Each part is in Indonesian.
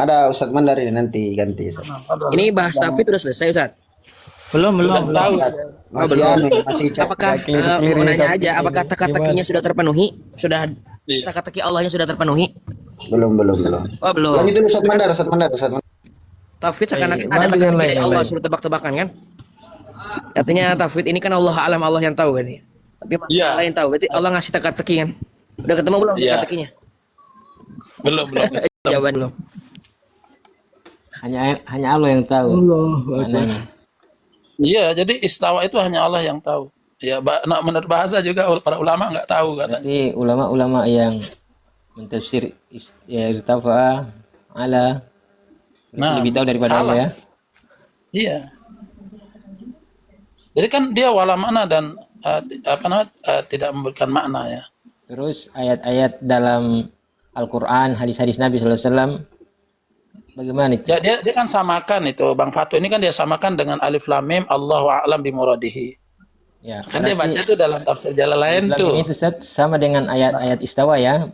ada Ustadz Mandar ini nanti ganti. Ustadz. Ini bahas tauhid udah selesai, Ustaz? Belum. Tahu. Masih belum. anu, masih cek. Apakah mau nanya aja, apakah teka-tekinya sudah terpenuhi? Sudah teka-teki Allahnya sudah terpenuhi? Belum. Oh, belum. Lanjut dulu Ustadz Mandar. Tauhid seakan-akan ada teka-teki dari Allah, suruh tebak-tebakan kan? Artinya tauhid ini kan Allah alam, Allah yang tahu kan ya. Tapi masalah lain tahu. Berarti Allah ngasih teka-teki kan? Udah ketemu belum teka-tekinya? Belum. Jawaban belum. Hanya Allah yang tahu. Mananya. Iya, jadi istawa itu hanya Allah yang tahu. Ya, menurut bahasa juga para ulama nggak tahu katanya. Berarti ulama-ulama yang mentafsir irtafa'a ala lebih tahu daripada salah. Allah ya. Iya. Jadi kan dia wala makna dan tidak memberikan makna ya. Terus ayat-ayat dalam Al-Quran, hadis-hadis Nabi SAW, bagaimana itu? Ya, dia kan samakan itu Bang Fatu ini kan dia samakan dengan alif lam mim Allahu a'lam bimuradihi. Ya, Kan dia baca itu dalam tafsir Jalalain tuh. Itu sama dengan ayat-ayat istawa ya.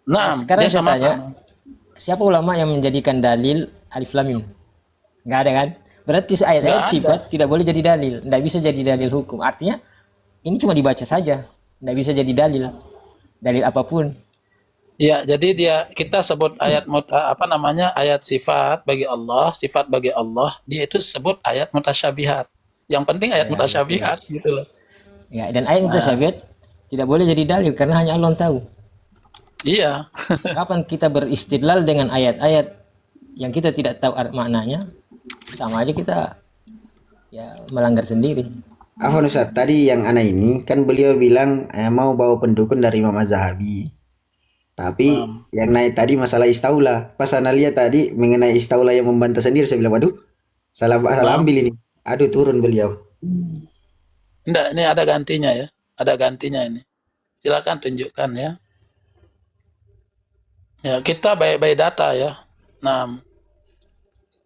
Nah, sekarang dia saya samakan. tanya, siapa ulama yang menjadikan dalil alif lam mim? Nggak ada kan? Berarti ayat-ayat sifat tidak boleh jadi dalil, nggak bisa jadi dalil hukum. Artinya ini cuma dibaca saja, nggak bisa jadi dalil apapun. Ya, jadi kita sebut ayat ayat sifat bagi Allah, dia itu sebut ayat mutasyabihat. Yang penting ayat mutasyabihat gitu loh. Ya, dan ayat mutasyabihat tidak boleh jadi dalil karena hanya Allah tahu. Iya. Kapan kita beristidlal dengan ayat-ayat yang kita tidak tahu maknanya, sama aja kita ya melanggar sendiri. Afwan Ustadz, tadi yang anak ini kan beliau bilang mau bawa pendukun dari Imam Az-Zahabi. Tapi yang naik tadi masalah istaula. Pas ana lihat tadi mengenai istaula yang membantah sendiri, saya bilang waduh, salah ambil ini. Aduh, turun beliau. Enggak, ini ada gantinya ya. Ada gantinya ini. Silakan tunjukkan ya. Ya, kita by data ya. Nah.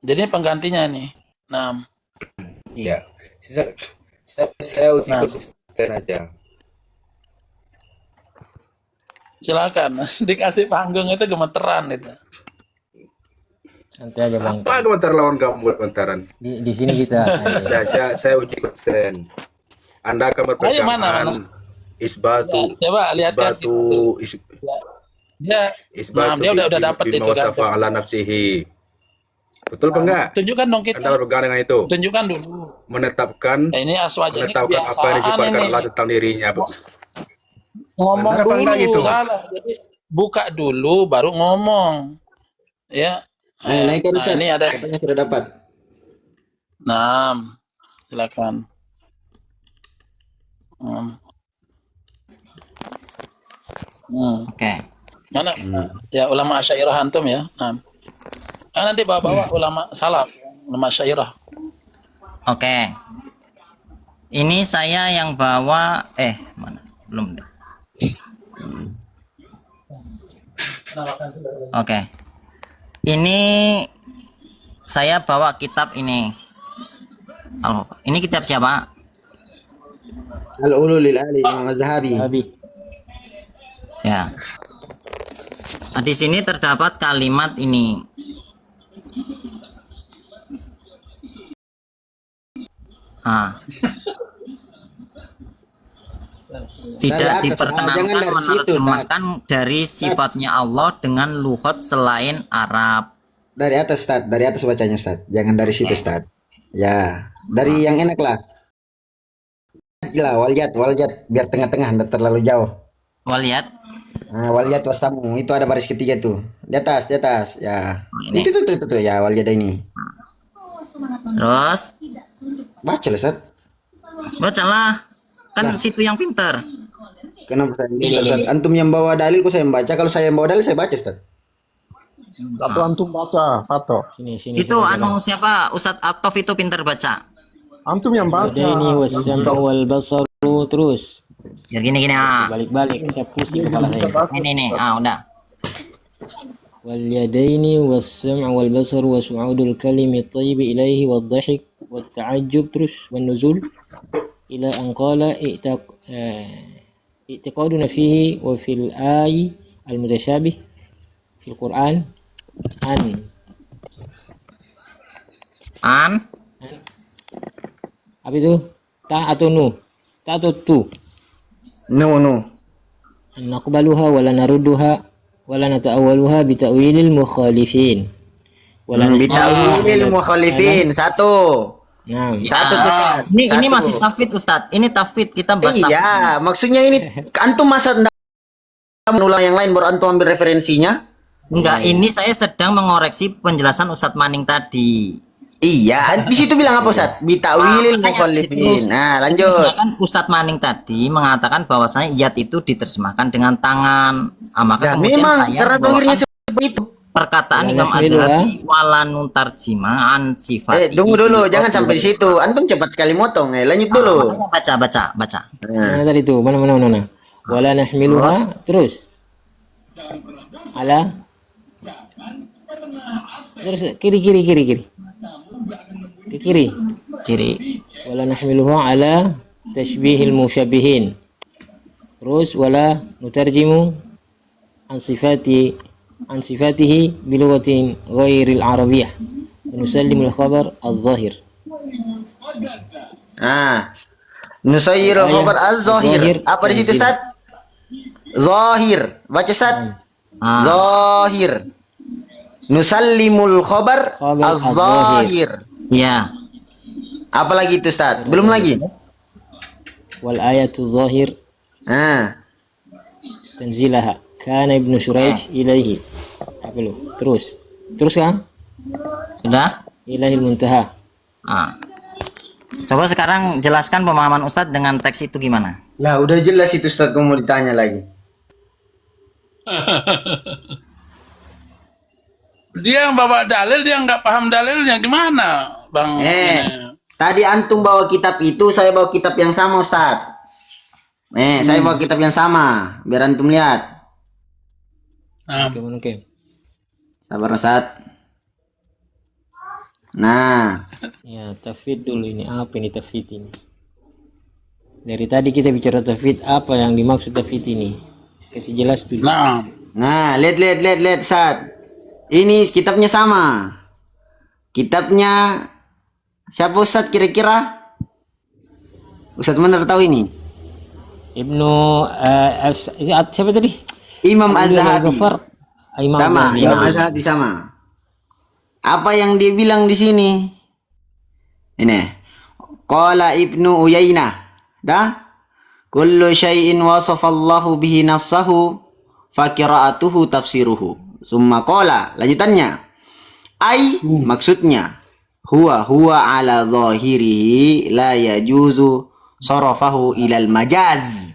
Jadi penggantinya nih. Nah. Iya. Saya uji konsisten aja. Silakan. Dikasih panggung itu gemeteran itu. Santai aja Bang. Apa komentar lawan kamu komentaran? Di sini kita saya uji konsisten. Anda akan berpegangan isbatu. Ya, coba lihatkan isbatu dia udah dapat itu kan. Ala nafsihi. Betul apa enggak? Tunjukkan dong kita. Anda berpegang dengan itu. Tunjukkan dulu. Menetapkan Ini aswaja ini apa yang disifatkan Allah tentang dirinya. Ngomong benar dulu gitu? Salah. Jadi buka dulu baru ngomong. Ya. Naikkan Ustadz. Ini ada Katanya sudah dapat. Nah, silakan. Oke. Mana? Ya ulama Asy'ariyah antum ya. Nah. Nanti bawa ulama salaf, ulama Asy'ariyah. Oke. Ini saya yang bawa mana? Belum deh. Oke. Ini saya bawa kitab ini. Ini kitab siapa? Al-Ulul lil Ali Imam Az-Zahabi. Ya. Nah, di sini terdapat kalimat ini. Tidak diperkenankan menerjemahkan dari sifatnya Allah dengan lughat selain Arab. Dari atas Ustadz, dari atas bacanya Ustadz. Jangan dari situ Ustadz. Ya, dari yang enak lah. Waljat, biar tengah-tengah, tidak terlalu jauh. Waljat. Nah, waljat wastamu, itu ada baris ketiga tuh. Di atas, ya. Itu tuh ya waljat ini. Terus Baca lah Ustadz. bacalah. Kan situ yang pintar. Kenapa saya Ustadz? Antum yang bawa dalil, saya membaca. Kalau saya yang bawa dalil, saya baca Ustadz. Atau antum baca, Fato. Sini, Itu siapa? Ustadz Aktof itu pintar baca. Antum yang baca. Ini wasam'u wal basaru terus. Ya gini. Balik-balik, saya pusing kepala saya. Ini, udah. Wal yadaini was-sam'u wal basaru wa su'udul kalimi at-tayyib ilaihi wad-dhahik wat-ta'ajjub terus wan nuzul ila an qala i'tiqaduna fihi wa fil ayi al-mutashabih fil Quran An. An. Apa itu? Ta atau nu? Ta atau tu? No, no. An naqbaluha wala narudduha wala nata'awwaluha bi ta'wilil mukhalifin. Wala Bitawilil mukhalifin. Satu. Nah, Satu tuh, Ustaz. Ini Satu. masih tafid Ustaz. Ini tafid, kita bahas tafid. Iya, maksudnya ini antum masa ndak mengulang yang lain baru antum ambil referensinya? Enggak, ini saya sedang mengoreksi penjelasan Ustadz Maning tadi. Iya, di situ bilang apa, Ustaz? Bitawilil mukhalifin. Nah, lanjut. Sedangkan Ustadz Maning tadi mengatakan bahwasanya iyat itu diterjemahkan dengan tangan. Nah, maka Ya, kemudian memang saya karena membawakan zahirnya seperti itu. perkataan Imam Adz-Dzahabi walanun tarjima an sifat. Tunggu dulu, jangan sampai di situ. Antum cepat sekali motong. Lanjut dulu. Baca. Nah, mana tadi itu? Mana? Wala nahmiluha terus. Ala. Terus kiri. Ke kiri. Kiri. Wala nahmiluha ala tashbihil musyabihin. Terus wala nutarjimu an sifatihi bilughatin ghairil arabiyyah. Nusallimul khabar adh-dhahir. Nusayyirul khabar az-zahir. Zahir. Apa di situ, Ustaz? Zahir. Baca, Ustaz. Zahir. Nusallimul khabar Khabar az-zahir. Ya. Apa lagi itu, Ustaz? Belum lagi. Wal ayatu zahir tanzilaha kana ibnu Syuraij ilaihi. Apa lu? Terus kan? Sudah? Ilahil muntaha. Ah. Coba sekarang jelaskan pemahaman Ustadz dengan teks itu gimana? Lah, udah jelas itu, Ustaz. Kamu mau ditanya lagi. Dia yang bawa dalil, dia nggak paham dalilnya gimana, Bang? Tadi antum bawa kitab itu, saya bawa kitab yang sama, Ustaz. Saya bawa kitab yang sama, biar antum lihat. Oke. Sabar, Ustaz. Nah, Ya, tafid dulu ini. Apa ini tafid ini? Dari tadi kita bicara tafid, apa yang dimaksud tafid ini? Kasih jelas dulu. Nah, lihat, Ustaz. Ini kitabnya sama. Kitabnya siapa, Ustaz, kira-kira? Ustaz Manar tahu ini? Ibnu siapa tadi? Imam Az-Zahabi. Sama, Imam Az-Zahabi. Az-Zahabi sama. Apa yang dia bilang di sini? Ini. Qala Ibnu Uyainah. Kullu syai'in wasafallahu bihi nafsahu fa qira'atuhu tafsiruhu. Summa qala, lanjutannya. Maksudnya huwa ala zahirihi la yajuzu sarafahu ilal majaz.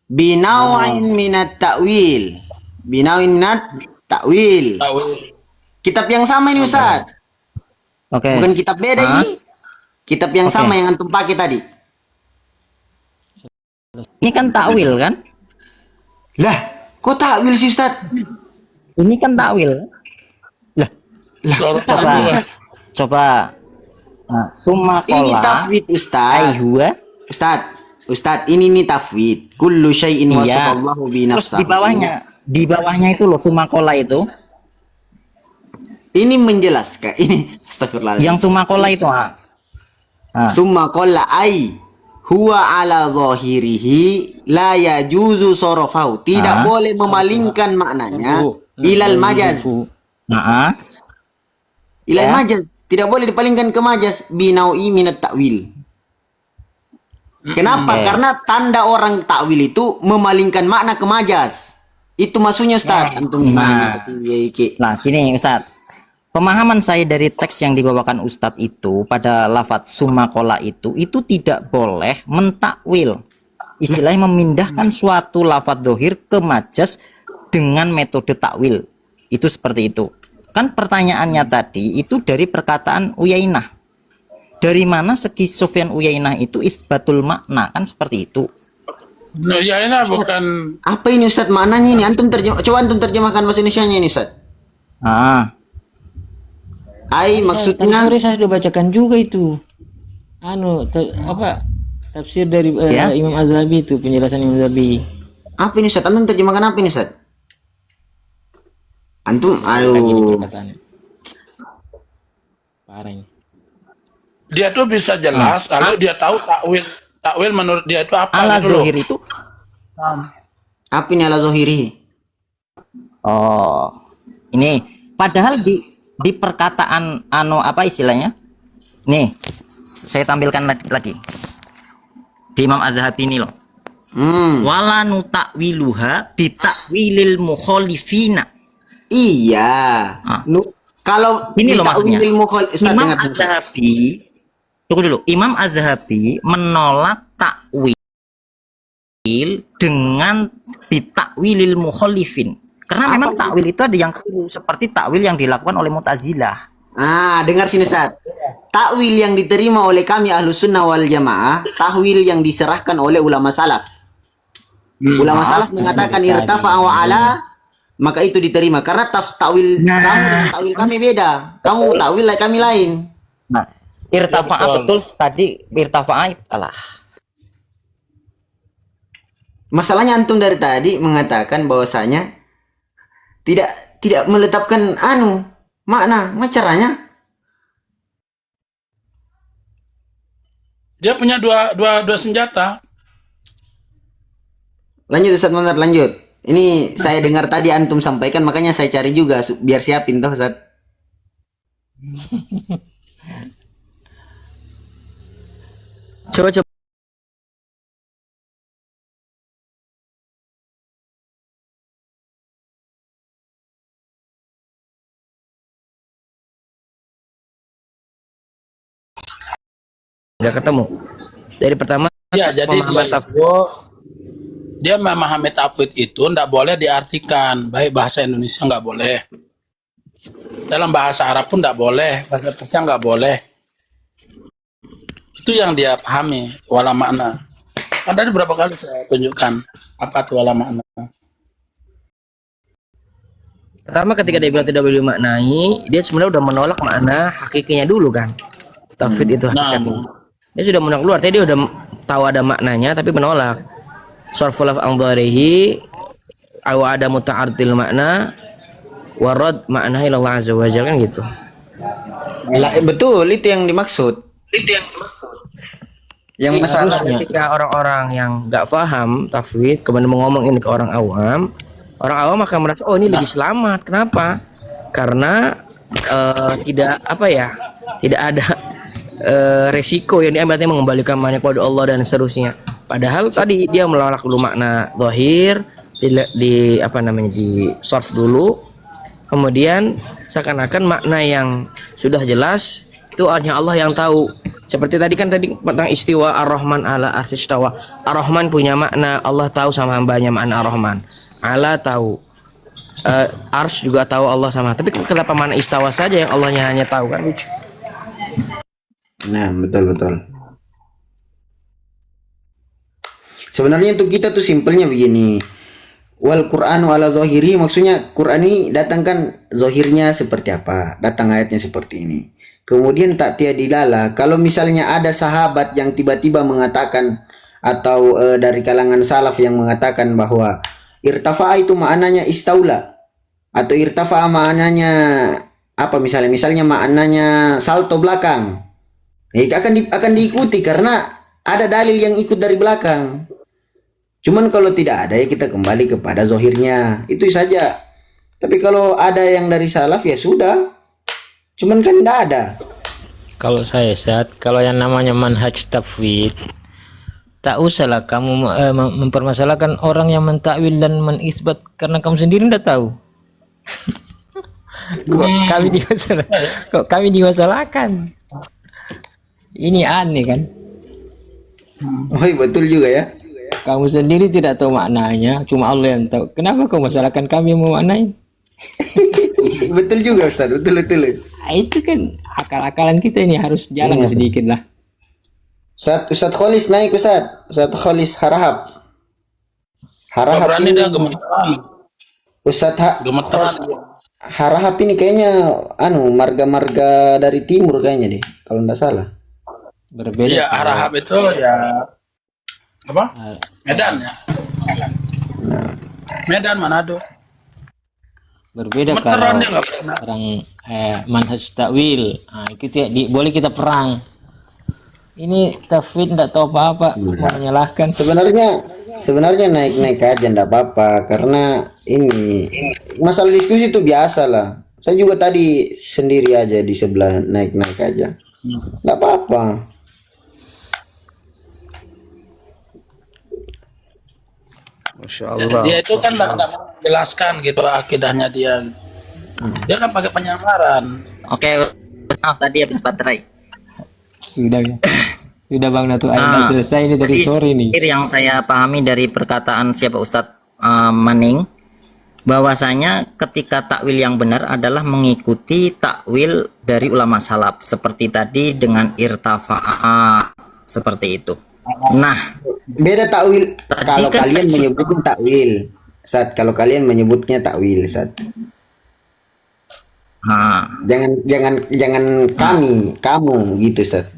Binaw'in minat ta'wil. Kitab yang sama ini, Ustaz. Oke. Bukan kitab beda ini. Kitab yang sama yang antum pakai tadi. Ini kan takwil kan? Lah, kok takwil sih, Ustaz? Ini kan takwil. Lah, coba. Nah, summa Ini qala tafwid, Ustaz. huwa. Ustaz, ini nih tafwid. Kullu syai'in Iya. wasafallahu bi Terus nafsahu. di bawahnya itu loh summa qala itu. Ini menjelaskan. Ini astagfirullahaladzim. Yang summa qala itu, Summa qala huwa ala zahirihi la yajuzu sarafahu. Tidak boleh memalingkan maknanya ilal majaz. Ilal majaz. Tidak boleh dipalingkan ke majaz binau'i minat ta'wil. Kenapa? Karena tanda orang takwil itu memalingkan makna ke majaz. Itu maksudnya, Ustaz. Antum Nah, gini Ustaz. Pemahaman saya dari teks yang dibawakan Ustadz itu pada lafadz summa qala itu tidak boleh mentakwil. Istilahnya memindahkan suatu lafadz dohir ke majaz dengan metode takwil. Itu seperti itu. Kan pertanyaannya tadi itu dari perkataan Uyainah. Dari mana segi Sufyan Uyainah itu isbatul makna, kan seperti itu. no, ya ini bukan. Apa ini, Ustaz, maknanya ini? Coba antum terjemahkan bahasa Indonesianya ini, Ustaz. Maksudnya Tadi sore saya sudah bacakan juga itu. Tafsir dari Imam Az-Zahabi itu, penjelasan Imam Az-Zahabi. apa ini, Ustaz? Antum terjemahkan apa ini, Ustaz? Antum, Lagi ini aduh. perkataannya. Parah ini. Dia tuh bisa jelas kalau dia tahu takwil menurut dia itu apa Ala gitu loh. zohir itu Apa ini ala zohiri? oh ini padahal di perkataan apa istilahnya? Nih, saya tampilkan lagi. Di Imam Az-Zahabi ini loh. Wala nutakwiluha bitakwilil mukhalifina. Iya. Ah. Kalau Ini loh maksudnya. ditakwil Ustaz, Imam dengar, Ustaz. Az-Zahabi, tunggu dulu. Imam Az-Zahabi menolak takwil dengan bitakwilil mukhalifin. Karena memang takwil itu ada yang keliru, seperti takwil yang dilakukan oleh Mu'tazilah. Dengar sini Ustaz. Takwil yang diterima oleh kami Ahlus Sunnah wal Jamaah, takwil yang diserahkan oleh ulama salaf. Ulama salaf mengatakan irtafa'a wa ala, maka itu diterima karena takwil kamu dengan takwil kami beda. Kamu takwil kami lain. Nah, irtafa'a betul tadi irtafa'a alah. Masalahnya antum dari tadi mengatakan bahwasanya tidak meletakkan makna caranya. Dia punya dua senjata. Lanjut Ustaz Manar, lanjut. Ini saya dengar tadi antum sampaikan, makanya saya cari juga biar siapin toh Ustaz. Coba. Nggak ketemu. Dari pertama. Ya, jadi dia memahami tafwid itu nggak boleh diartikan, baik bahasa Indonesia nggak boleh, dalam bahasa Arab pun nggak boleh, bahasa Persia nggak boleh. Itu yang dia pahami wala makna. Kan tadi berapa kali saya tunjukkan apa itu wala makna. Pertama ketika dia bilang tidak boleh dimaknai, dia sebenarnya udah menolak makna hakikinya dulu kan. Tafwid itu hakikatnya. Dia sudah menolak keluar, tadi dia udah tahu ada maknanya tapi menolak. Sarful anbarihi aw ada muta'addil makna warad makna ila Allah azza wa jalla, kan gitu. Betul, itu yang dimaksud. Yang masalah Ketika orang-orang yang nggak paham tafwid kemudian ngomong ini ke orang awam akan merasa oh ini lebih selamat. Kenapa? Karena tidak ada resiko yang diambilnya mengembalikan makna kepada Allah dan seterusnya. Padahal tadi dia menolak dulu makna zahir, di sorf dulu, kemudian seakan-akan makna yang sudah jelas itu hanya Allah yang tahu. Seperti tadi tentang istiwa Ar-Rahman ala arsyistawa. Ar-Rahman punya makna, Allah tahu sama hambanya makna Ar-Rahman. Allah tahu. Arsy juga tahu Allah sama. Tapi kenapa makna istawa saja yang Allahnya hanya tahu, kan lucu. Nah, betul. Sebenarnya untuk kita tuh simpelnya begini. Wal Qur'anu ala zahiri, maksudnya Quran ini datangkan zahirnya seperti apa, datang ayatnya seperti ini. Kemudian tak tiadilala, kalau misalnya ada sahabat yang tiba-tiba mengatakan atau dari kalangan salaf yang mengatakan bahwa irtafa'a itu maknanya istaula, atau irtafa'a maknanya apa, misalnya maknanya salto belakang, akan diikuti karena ada dalil yang ikut dari belakang. Cuman kalau tidak ada ya kita kembali kepada zohirnya, itu saja. Tapi kalau ada yang dari salaf ya sudah. Cuman kan tidak ada. Kalau saya kalau yang namanya manhaj tafwid, tak usahlah kamu mempermasalahkan orang yang mentakwil dan menisbat karena kamu sendiri tidak tahu. Kok kami dimasalahkan? Ini aneh kan? Oh betul juga ya. Kamu sendiri tidak tahu maknanya, cuma Allah yang tahu. Kenapa kau masalahkan kami yang memaknai? Betul juga Ustaz, betul. Itu kan akal-akalan kita ini harus jalan sedikit lah. Ustaz Kholis naik Ustaz Kholis Harahap berani dia gemeteran. Ustaz Gemeteran. Harahap ini kayaknya marga-marga dari timur kayaknya deh, kalau tidak salah. Berbeda. Iya, Harahap itu ya apa? Medan ya. Medan, Manado. Berbeda Gemeteran kalau dia nggak pernah. orang manhaj takwil. Nah, itu boleh kita perang. Ini tafwid tidak tahu apa-apa, mau menyalahkan. Sebenarnya naik-naik aja ndak apa-apa, karena ini masalah diskusi itu biasa lah. Saya juga tadi sendiri aja di sebelah naik-naik aja, nggak apa-apa. Masya Dia itu kan nggak menjelaskan gitu akidahnya dia. Dia kan pakai penyamaran. Oke, maaf tadi habis baterai. Sudah ya. Sudah Bang Natu Aina selesai ini dari Jadi, sore nih. yang saya pahami dari perkataan siapa Ustadz Maning, bahwasanya ketika takwil yang benar adalah mengikuti takwil dari ulama salaf seperti tadi dengan irtafa'a seperti itu. Nah, Beda takwil kalau kan kalian saya- menyebutnya takwil, kalau kalian menyebutnya takwil, nah, jangan kamu gitu, Sat.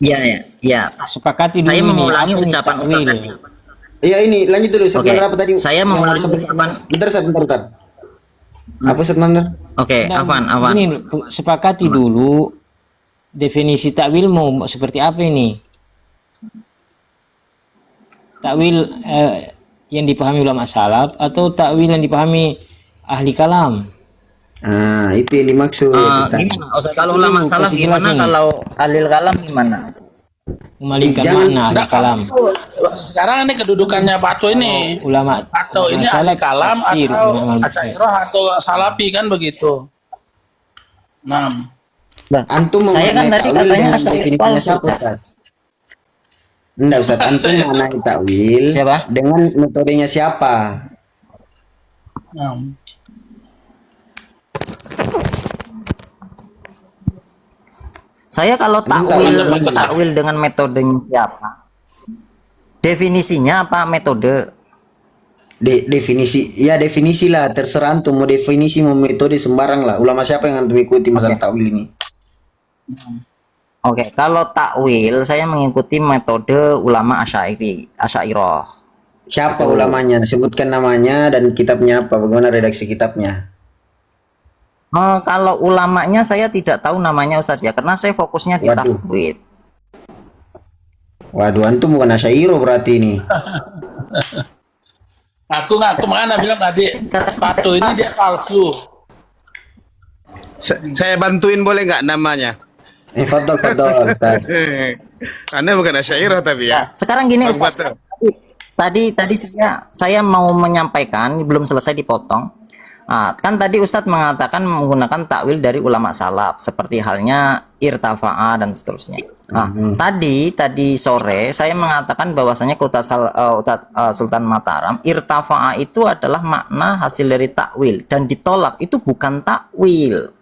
ya ya ya. Sepakati dulu Saya ini, mengulangi apa nih ucapan Ustadz takwil? tadi. Iya, ini lanjut dulu, Sat. Oke, Bener apa tadi? saya mengulangi ucapan. Bentar, Sat, bentar. Apa, Sat, bentar? Oke, Nah, Afwan. Ini sepakati dulu definisi takwil mau seperti apa ini? Takwil yang dipahami ulama salaf atau takwil yang dipahami ahli kalam? Ah, itu yang dimaksud, Ustaz. Gimana? Ustadz, kalau ulama salaf kasih gimana? jelasin. Kalau alil kalam gimana? Memalingkan Jangan- makna ahli Nggak, kalam. sekarang ini kedudukannya Pato ini. Ulama Atau ini salaf ahli kalam tafsir atau dengan amal Asy'ariyah atau Salafi kan begitu. Nah, Antum Saya kan mengenai tadi takwil katanya dengan asal definisinya palsu. siapa, Ustaz? Enggak, Ustaz. Antum mengenai takwil Siapa? dengan metodenya siapa? nah. Saya kalau takwil dengan metodenya siapa? Definisinya apa metode? Definisi, ya definisi lah, terserah antum mau definisi mau metode sembarang lah. Ulama siapa yang antum ikuti masalah takwil ini? Oke, kalau takwil saya mengikuti metode ulama Asy'ariyah. Siapa ulamanya? Sebutkan namanya dan kitabnya apa? Bagaimana redaksi kitabnya? Kalau ulamanya saya tidak tahu namanya Ustadz ya, karena saya fokusnya di Waduh. tafwid. Waduh, antum bukan Asy'ariyah berarti ini. Aku mana bilang tadi Pato ini dia palsu. Saya bantuin boleh nggak namanya? Fadol, Ustaz. Anda bukan Asy'ariyah tapi ya. Sekarang gini Bang Ustadz, Bato. tadi saya mau menyampaikan, belum selesai dipotong. Kan tadi Ustadz mengatakan menggunakan takwil dari ulama salaf seperti halnya irtafa'a dan seterusnya. Tadi sore saya mengatakan bahwasanya kota Sultan Mataram irtafa'a itu adalah makna hasil dari takwil dan ditolak itu bukan takwil.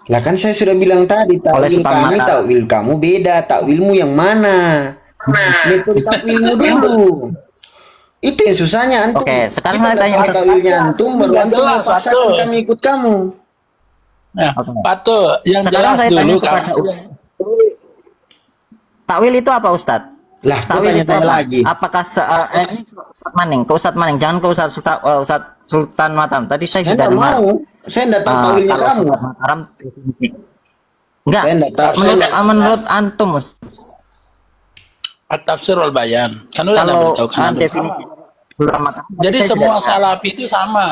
Lah kan saya sudah bilang tadi Oleh takwil Sultan kami, Mataram. takwil kamu beda. Takwilmu yang mana? Metode takwilmu dulu. Itu yang susahnya antum. Oke, sekarang Kita saya tanya dapat Ustaz. takwilnya antum, baru Nggak antum jelas, memaksakan Ustaz. kami ikut kamu. Nah, Oke. Pato yang Sekarang jelas saya dulu tanya kan. kepada takwil itu apa Ustadz? Lah, kau Takwil itu tanya-tanya apa? lagi. Apakah ini ke Ustadz Maning, jangan ke Ustadz Sultan Mataram. Tadi saya Saya sudah enggak dengar. mau. Saya enggak tahu takwilnya Kalau kamu. Sultan Mataram enggak. Saya enggak tahu. Menurut antum At-tafsir wal bayan. Kan udah kalau beritahu kan. definisi ulama Mataram, Jadi saya semua sudah dengar. Salafi itu sama.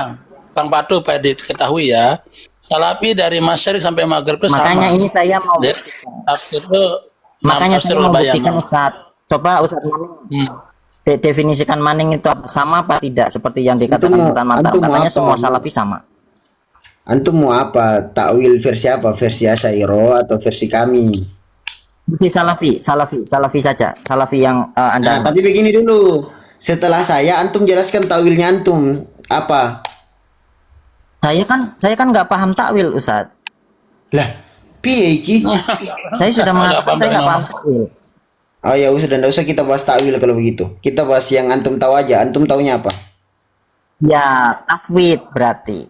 Bang Pato pada diketahui ya. Salafi dari Masyriq sampai Maghrib itu Makanya sama. ini saya mau Jadi, tafsir itu makanya tafsir saya wal mau bayan. buktikan Ustadz. Coba Ustadz Maning definisikan Maning itu sama apa tidak seperti yang dikatakan Antum mau- Sultan Mataram. antum mau Katanya apa? semua Salafi sama. Antum mau apa? Takwil versi apa? Versi Asy'ariyah atau versi kami? Versi Salafi saja. Salafi yang Anda Nah, tapi begini dulu. Setelah saya, antum jelaskan takwilnya antum apa? Saya kan nggak paham takwil Ustadz. Lah, piye iki? Saya sudah mengatakan saya nggak paham takwil. Oh ya usah, dan usah kita bahas takwil kalau begitu. Kita bahas yang antum tahu aja. Antum taunya apa? Ya, takwid berarti.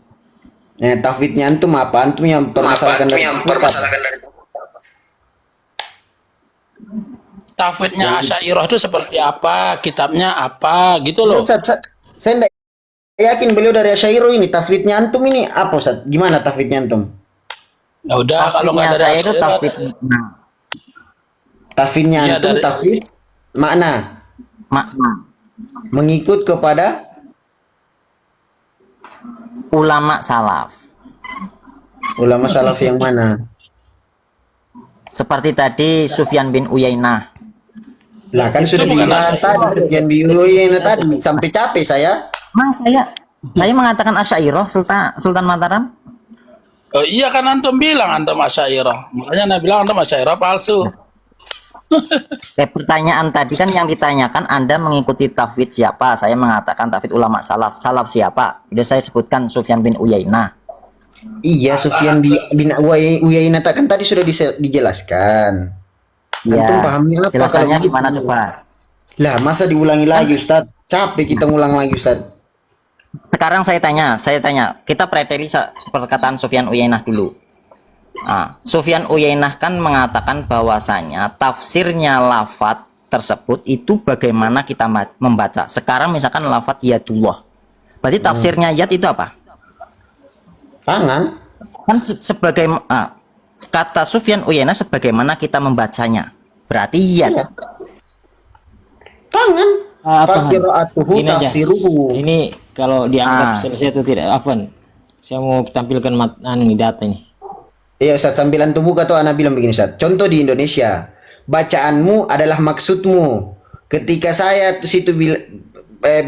Nah, tafwidnya antum apa? Antum yang permasalahkan dari Tafwidnya Asy'ariyah itu seperti apa? Kitabnya apa? Gitu loh. Ustaz, saya enggak yakin beliau dari Asy'ariyah ini. Tafwidnya antum ini apa Ustaz? Gimana tafwidnya antum? Ya udah kalau nggak Tafwidnya dari saya itu Asy'ariyah, tafwid Tafwidnya Iya, antum dari- tafwid makna makna. mengikut kepada Ulama salaf. ulama salaf yang mana? Seperti tadi Sufyan bin Uyainah. Lah kan Itu sudah bukan dibahas Asy'ariyah. tadi Sufyan bin Uyainah tadi sampai capek saya. Mang saya mengatakan Asy'ariyah Sultan Mataram. Oh, iya kan antum bilang antum Asy'ariyah. Makanya Anda bilang antum Asy'ariyah palsu. Pertanyaan tadi kan yang ditanyakan Anda mengikuti tafwid siapa? Saya mengatakan tafwid ulama salaf. Salaf siapa? Sudah saya sebutkan Sufyan bin Uyainah. Iya, Sufyan bin Uyainah kan tadi sudah dijelaskan. Antum Ya, pahamnya apa jelasannya kalau gimana begitu? coba? Lah, masa diulangi lagi Ustaz? Capek kita ngulang lagi Ustaz. Sekarang saya tanya, kita preteli perkataan Sufyan Uyainah dulu. Nah, Sufyan Uyainah kan mengatakan bahwasanya tafsirnya lafat tersebut itu bagaimana kita membaca. Sekarang misalkan lafat yadullah. Berarti tafsirnya yad itu apa? Tangan. Kan sebagai kata Sufyan Uyainah sebagaimana kita membacanya. Berarti yad. Iya. Tangan. Apa? Faqira'atuhu Ini aja. tafsiruhu. Ini kalau dianggap Ah. selesai itu tidak apa? Saya mau tampilkan data ini. Iya Ustaz, sambilan tubuh atau anak bilang begini Ustaz. Contoh di Indonesia, bacaanmu adalah maksudmu. Ketika saya situ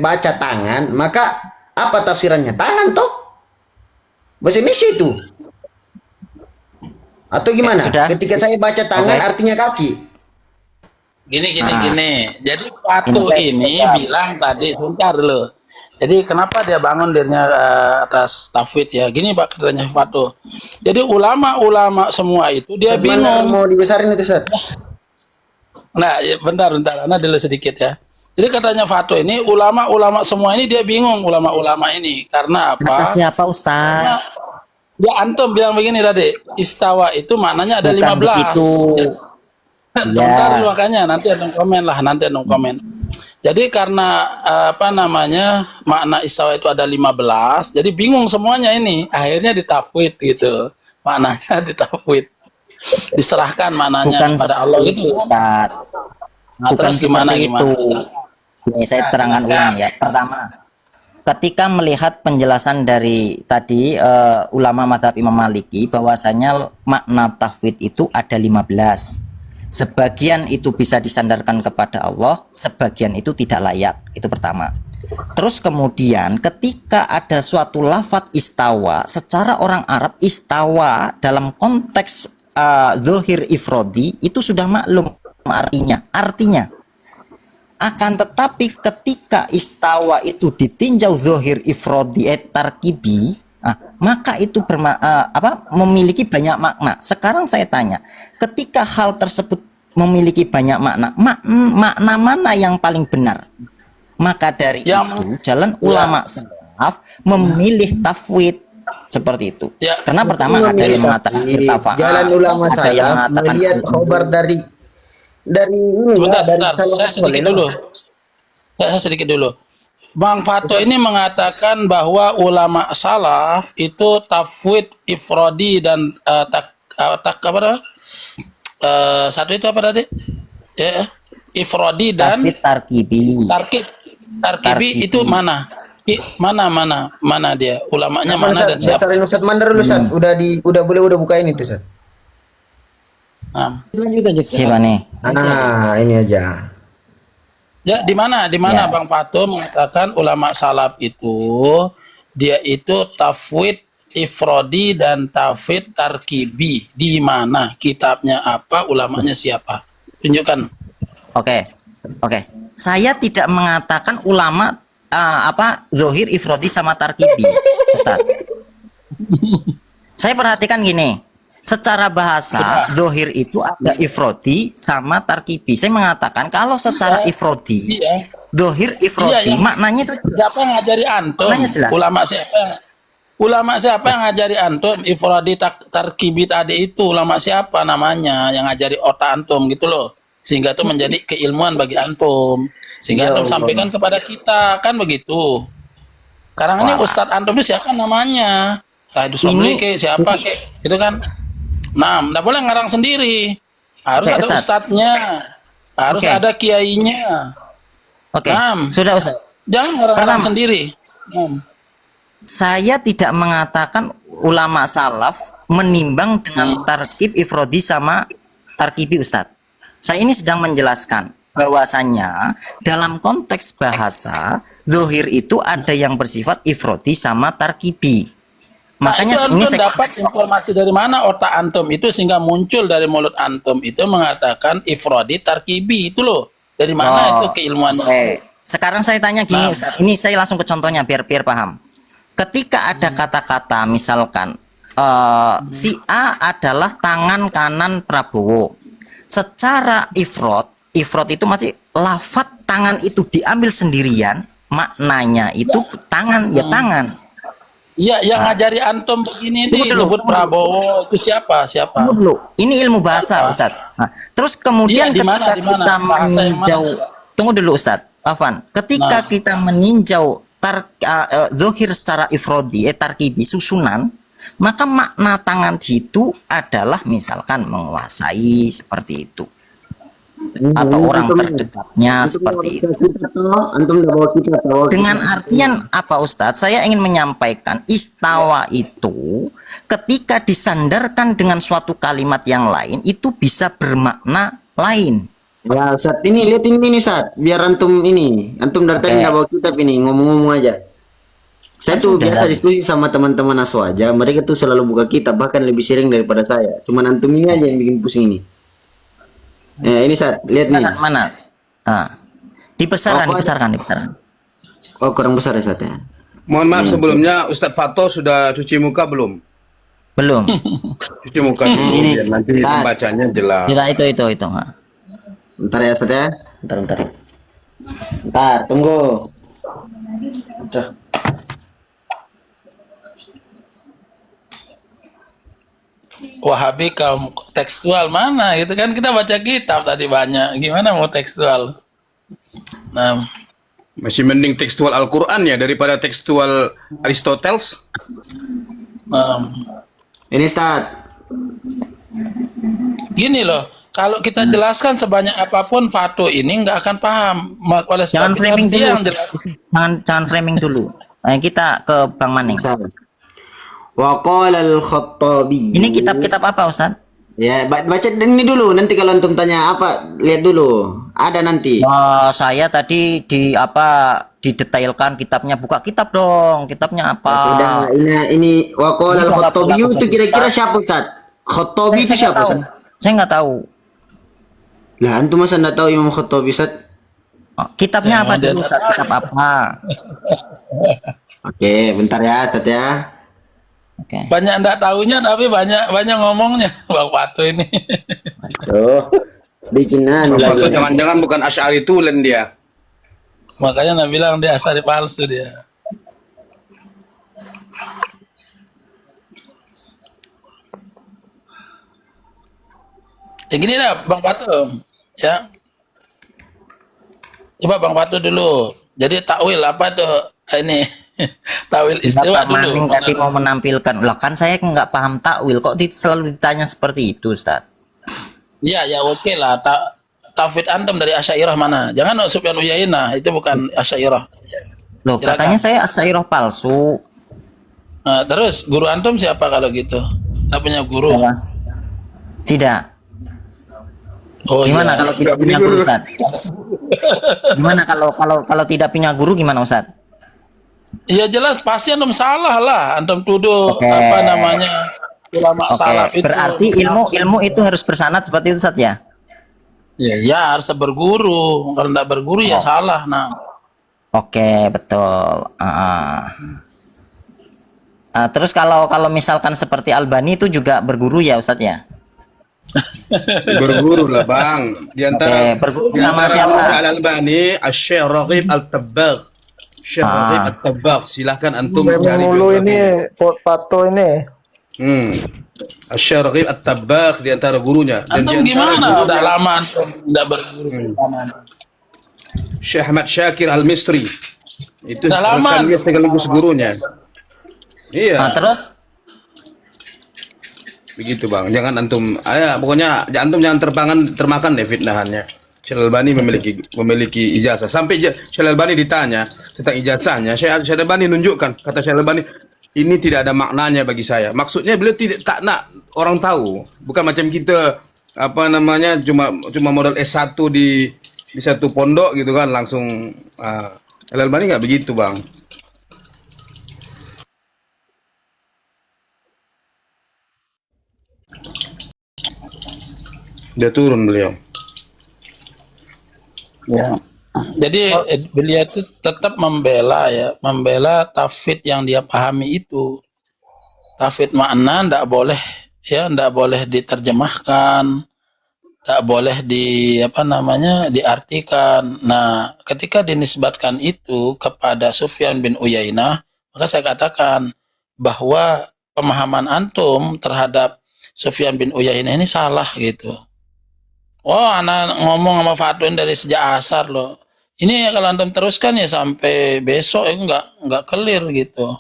baca tangan, maka apa tafsirannya? Tangan toh? Bahasa Indonesia itu. Atau gimana? Sudah. Ketika saya baca tangan Oke. artinya kaki. Gini. Jadi Fatu Ini ini bilang tadi, sebentar dulu. Jadi kenapa dia bangun dirinya atas tafwid ya? Gini Pak katanya Fatu. Jadi ulama-ulama semua itu dia Ustaz, mana bingung. mau dibesarin itu Ustaz? Nah, ya, bentar. Anda dulu sedikit ya. Jadi katanya Fatu ini ulama-ulama semua ini dia bingung ulama-ulama ini karena Kata apa? siapa Ustaz? Ya antum bilang begini tadi, istawa itu maknanya ada Bukan 15. begitu. Sebentar Ya. dulu, makanya nanti antum komen lah, Jadi karena apa namanya makna istawa itu ada 15, jadi bingung semuanya ini. Akhirnya ditafwid gitu. Maknanya ditafwid. Diserahkan maknanya Bukan pada Allah seperti itu gitu. Ustaz. Nah, Bukan terus gimana seperti gimana? itu. Ini saya terangkan ulang ya. Pertama, ketika melihat penjelasan dari tadi ulama madhab Imam Maliki bahwasanya makna tafwid itu ada 15. Sebagian itu bisa disandarkan kepada Allah, sebagian itu tidak layak. Itu pertama. Terus kemudian ketika ada suatu lafadz istawa, secara orang Arab istawa dalam konteks zahir ifrodi itu sudah maklum artinya. Akan tetapi ketika istawa itu ditinjau zahir ifrodi tarkibi, maka itu memiliki banyak makna. Sekarang saya tanya, ketika hal tersebut memiliki banyak makna, makna mana yang paling benar? Maka dari itu jalan ulama salaf memilih tafwid seperti itu. Ya. Karena pertama ada yang mengatakan irtafa'ah, Jalan ulama ada yang salaf mengatakan melihat khobar dari ini ya, dari Sebentar, salaf saya sedikit soleh. dulu. Saya sedikit dulu. Bang Fato ini mengatakan bahwa ulama salaf itu tafwid ifrodi dan satu itu apa tadi? Ya, ifrodi dan tafwid tarkibi. tarkibi itu mana? Mana dia? Ulamanya mana dan siapa? Besarin Ustaz Mandar dulu Ustaz. Udah boleh bukain itu Ustaz. Nah. Lanjut aja. Siapa nih? Nah, ini aja. Ya, di mana Ya. Bang Fato mengatakan ulama salaf itu dia itu tafwid ifrodi dan tafwid tarkibi. Di mana? Kitabnya apa? Ulamanya siapa? Tunjukkan. Oke. Saya tidak mengatakan ulama zohir ifrodi sama tarkibi, Ustaz. Saya perhatikan gini. Secara bahasa, zohir itu ada ifrodi sama tarkibi. Saya mengatakan kalau secara ifrodi, Iya. zohir ifrodi, Iya, maknanya itu Siapa yang ngajari antum? Maknanya jelas. Ulama siapa yang ngajari antum ifradi tarkibi tadi itu? Ulama siapa namanya yang ngajari otak antum gitu loh. Sehingga itu menjadi keilmuan bagi antum. Sehingga antum sampaikan kepada kita, kan begitu. Sekarang ini Wah. Ustadz Antum itu siapa namanya? Entah itu Sobri Ini- ke siapa ke, itu kan. Nah, nggak boleh ngarang sendiri. Harus Oke, ada Ustadz. ustadznya, harus Oke. ada kiainya. Oke, Naam. sudah Ustaz. Jangan ngarang-ngarang Karena- sendiri. Saya tidak mengatakan ulama salaf menimbang dengan tarkib ifrodi sama tarkibi Ustadz. Saya ini sedang menjelaskan bahwasannya dalam konteks bahasa zohir itu ada yang bersifat ifrodi sama tarkibi. Makanya Nah, itu ini antum saya dapat informasi dari mana otak antum itu sehingga muncul dari mulut antum itu mengatakan ifrodi tarkibi itu loh. Dari mana itu keilmuannya? Oke. Sekarang saya tanya gini Nah. Ustaz. Ini saya langsung ke contohnya biar paham. Ketika ada kata-kata misalkan si A adalah tangan kanan Prabowo. Secara ifrod itu masih lafat tangan itu diambil sendirian, maknanya itu tangan ya tangan. Iya, yang ngajari antum begini itu Tunggu dulu. Luhut Prabowo itu siapa? Siapa? Tunggu dulu. Ini ilmu bahasa, Ustaz. Nah, terus kemudian Iya, di mana, ketika di mana? kita Bahasa yang meninjau, mana? tunggu dulu, Ustaz. Afan, ketika Nah. kita meninjau zohir secara ifrodi, tarkibi, susunan, maka makna tangan situ adalah misalkan menguasai seperti itu, atau orang terdekatnya seperti itu. Antum udah bawa kita tahu. Dengan artian apa Ustadz? Saya ingin menyampaikan istawa itu ketika disandarkan dengan suatu kalimat yang lain itu bisa bermakna lain. Ya, Ustaz, ini lihat ini nih, Ustaz. Biar antum dari tadi Oke. nggak bawa kitab ini, ngomong-ngomong aja. Saya Kan tuh sudah. biasa diskusi sama teman-teman Aswaja, mereka tuh selalu buka kitab, bahkan lebih sering daripada saya. Cuman antum ini aja yang bikin pusing ini. Ini Ustaz, lihat nih. Mana? Ah. Dibesarkan, Oh, dibesarkan, dibesarkan. Oh, kurang besar ya, Ustaz ya. Mohon maaf sebelumnya Ustadz Fato sudah cuci muka belum? Belum. Cuci muka dulu ini. biar nanti Ustadz. bacanya jelas. Tidak itu. Ha. Bentar ya, Ustaz ya. Bentar. Bentar, tunggu. Udah. Wahabi kaum tekstual mana? Itu kan kita baca kitab tadi banyak. Gimana mau tekstual? Nah, Masih mending tekstual Al-Quran ya daripada tekstual Aristoteles. Ini Ustaz. gini loh. Kalau kita jelaskan sebanyak apapun Fato ini nggak akan paham. Oleh Jangan sebab itu framing dia dulu. yang Ustaz. jelas. Jangan framing dulu. Kita ke Bang Maning. Wa qala al-Khattabi. Ini kitab-kitab apa Ustaz? Ya, baca ini dulu. Nanti kalau antum tanya apa, lihat dulu. Ada nanti. Saya tadi didetailkan kitabnya, buka kitab dong. Kitabnya apa? Sudah, ini wa qala Ini al-Khattabi berapa itu kira-kira siapa, Ustaz? Khattabi itu siapa, Ustaz? Saya nggak tahu. Lah, antum masa enggak tahu Imam Khattabi, Ustaz? Kitabnya Ya, apa dia dulu Ustaz? Kitab apa? Oke, bentar ya, Ustaz ya. Oke. Banyak ndak tahunya tapi banyak ngomongnya Bang Fato ini. Tuh. Bikinan Fato lagi. jangan-jangan bukan Asy'ari tulen dia. Makanya Nabi bilang dia asari palsu dia. Ya gini dah Bang Fato. Ya. Coba Bang Fato dulu. Jadi takwil apa tuh? Ini takwil istiwa Bapak Maning dulu. tadi mau menampilkan. Lah kan saya nggak paham takwil. Kok selalu ditanya seperti itu Ustaz? Ya oke lah. Tauhid antum dari Asy'ariyah mana? Jangan Sufyan Uyainah, itu bukan Asy'ariyah. Loh, Silakan. katanya saya Asy'ariyah palsu. Nah, terus guru antum siapa kalau gitu? Nggak punya guru. Apa? Tidak. Oh, Gimana iya. kalau tidak punya guru Ustaz? Gimana kalau tidak punya guru gimana Ustaz? Ya jelas pasti antum salah lah. Antum tuduh Oke. apa namanya ulama Oke, salaf itu. berarti ilmu itu harus bersanad seperti itu Ustaz ya? Ya harus berguru. Kalau tidak berguru ya salah. Nah, Oke, betul. Terus kalau misalkan seperti Albani itu juga berguru ya Ustadz ya? Berguru lah Bang. Di antara Oke, berguru sama siapa? Al-Albani, Asy-Syaikh Raghib Al-Tabbagh. Syekh Raghib Al-Tabbagh. Silahkan antum cari Mulu biografi. ini Pato ini. Asy-Syaikh Raghib Al-Tabbagh di antara gurunya. Dan antum di antara gimana? gurunya, Udah lama antum tidak berguru. Syekh Ahmad Syakir Al-Misri. Itu Dalaman. rekan dia sekaligus gurunya. Iya. Nah, terus Begitu bang, jangan antum, pokoknya antum jangan termakan deh fitnahannya. Syekh Albani memiliki ijazah. Sampai Syekh Albani ditanya tentang ijazahnya, Syekh Albani nunjukkan, kata Syekh Albani, ini tidak ada maknanya bagi saya. Maksudnya beliau tak nak orang tahu, bukan macam kita apa namanya cuma modal S1 di satu pondok gitu kan langsung. Syekh Albani nggak begitu bang. Dia turun beliau. Ya. Jadi beliau itu tetap membela tafsir yang dia pahami itu. Tafsir makna ndak boleh diterjemahkan, ndak boleh diartikan. Nah, ketika dinisbatkan itu kepada Sufyan bin Uyainah, maka saya katakan bahwa pemahaman antum terhadap Sufyan bin Uyainah ini salah gitu. Oh, anak ngomong sama Fatwa dari sejak asar loh. Ini kalau antum teruskan ya sampai besok itu nggak clear gitu.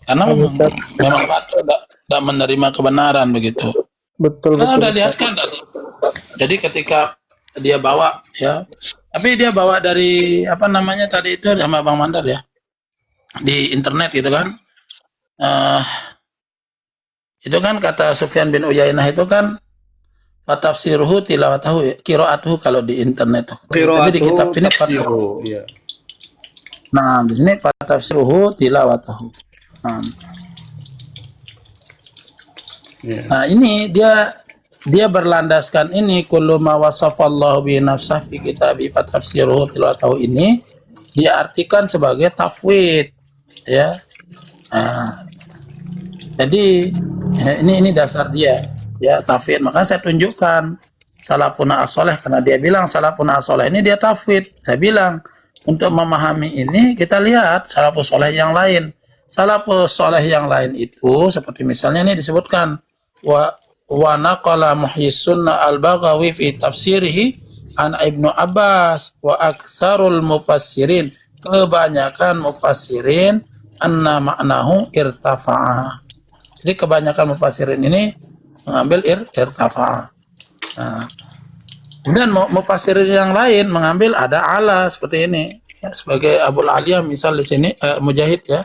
Karena memang Fatwa nggak menerima kebenaran begitu. Betul, Karena betul. udah lihat kan tadi. Jadi ketika dia bawa ya, tapi dia bawa dari tadi itu sama Bang Mandar ya di internet gitu kan. Itu kan kata Sufyan bin Uyainah itu kan fatafsiruhu tilawatahu qiraatuhu kalau di internet. Tapi di kitab ini Iya. Nah, di sini fatafsiruhu tilawatahu. Nah, ini dia berlandaskan ini kullu ma wasafallahu bi nafsihi fi kitabi fatafsiruhu tilawatahu ini dia artikan sebagai tafwid ya. Nah, jadi ini dasar dia ya tafwid. Maka saya tunjukkan salafuna as-soleh karena dia bilang salafuna as-soleh ini dia tafwid. Saya bilang untuk memahami ini kita lihat salafus soleh yang lain. Salafus soleh yang lain itu seperti misalnya ini disebutkan wa naqala muhyis sunnah al-Baghawi fi tafsirihi an Ibnu Abbas wa aktsarul mufassirin, kebanyakan mufassirin anna ma'nahu irtafa'a. Jadi kebanyakan mufassirin ini mengambil irtafa'a. Nah, kemudian mufassirin yang lain mengambil ada ala seperti ini ya, sebagai Abul Aliyah misal di sini Mujahid ya.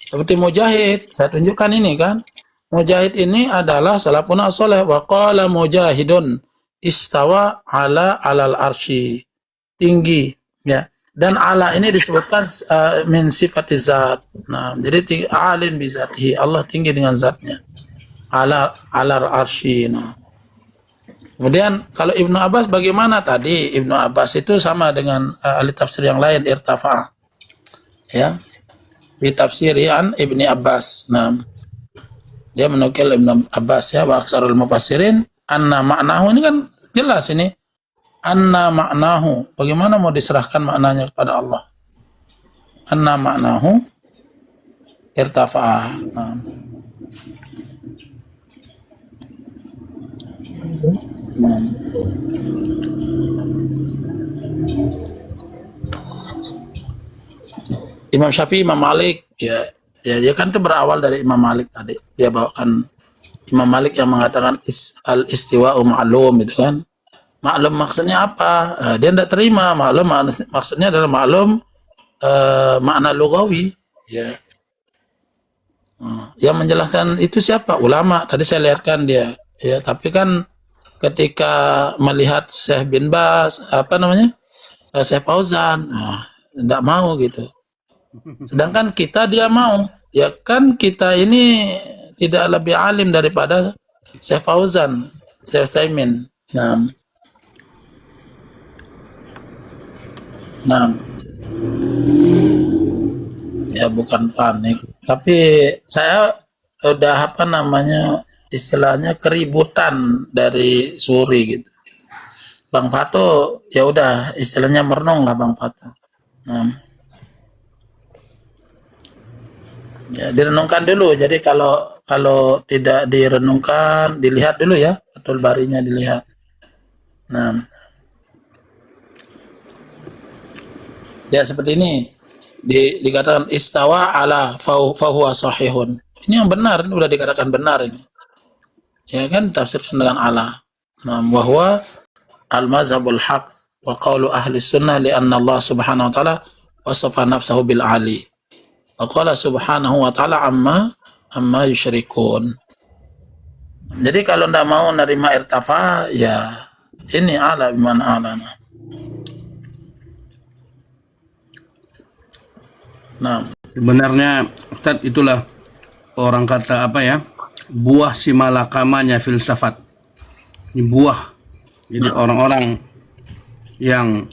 Seperti Mujahid, saya tunjukkan ini kan. Mujahid ini adalah salafuna as-salih wa qala Mujahidun istawa alal arsy, tinggi ya. Dan ala ini disebutkan min sifatiz zat. Nah, jadi alin bi zatihi, Allah tinggi dengan zatnya. Alal arsy. Nah. Kemudian kalau Ibnu Abbas bagaimana tadi? Ibnu Abbas itu sama dengan ahli tafsir yang lain irtafa. Ya. Di tafsirian Ibni Abbas. Nah, dia menukil Ibnu Abbas ya wa aksarul mufassirin anna ma'nahu ini kan jelas ini. Anna ma'nahu. Bagaimana mau diserahkan maknanya kepada Allah? Anna ma'nahu irtafa. Nah. Imam Syafi'i, Imam Malik, ya kan itu berawal dari Imam Malik tadi. Dia bawakan Imam Malik yang mengatakan al-istiwa'u ma'lum itu kan. Maklum maksudnya apa? Dia tidak terima maklum maksudnya adalah maklum makna lugawi. Ya. Yang menjelaskan itu siapa? Ulama. Tadi saya lihatkan dia. Ya, tapi kan ketika melihat Syekh bin Bas, Syekh Fauzan, tidak mau gitu. Sedangkan dia mau. Ya kan kita ini tidak lebih alim daripada Syekh Fauzan, Syekh Saimin. Nah, ya bukan panik, tapi saya udah istilahnya keributan dari Suri gitu. Bang Fato ya udah istilahnya merenung lah Bang Fato. Nah, ya direnungkan dulu. Jadi kalau tidak direnungkan, dilihat dulu ya, Fathul Barinya dilihat. Nah, ya seperti ini. dikatakan istawa ala fahuwa sahihun. Ini yang benar, ini udah dikatakan benar ini. Ya kan, tafsirkan dengan ala. Nah, bahwa al-mazhabul haq wa qawlu ahli sunnah lianna Allah subhanahu wa ta'ala wasafa nafsahu bil ali. Wa qala subhanahu wa ta'ala amma yusyrikun. Jadi kalau ndak mau nerima irtafa, ya ini ala biman ala. Nah, Sebenarnya Ustadz itulah orang kata apa ya, buah si malakamanya filsafat. Ini buah. Jadi orang-orang yang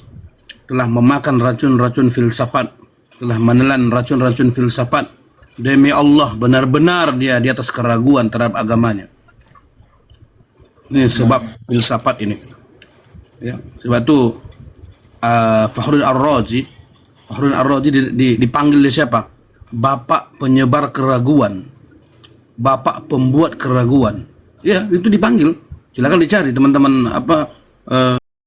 telah memakan racun-racun filsafat, telah menelan racun-racun filsafat, demi Allah benar-benar dia di atas keraguan terhadap agamanya. Ini sebab filsafat ini. Ya, sebab itu Fakhrul Ar-Razi dipanggil oleh siapa? Bapak penyebar keraguan, bapak pembuat keraguan. Ya, itu dipanggil. Silakan dicari teman-teman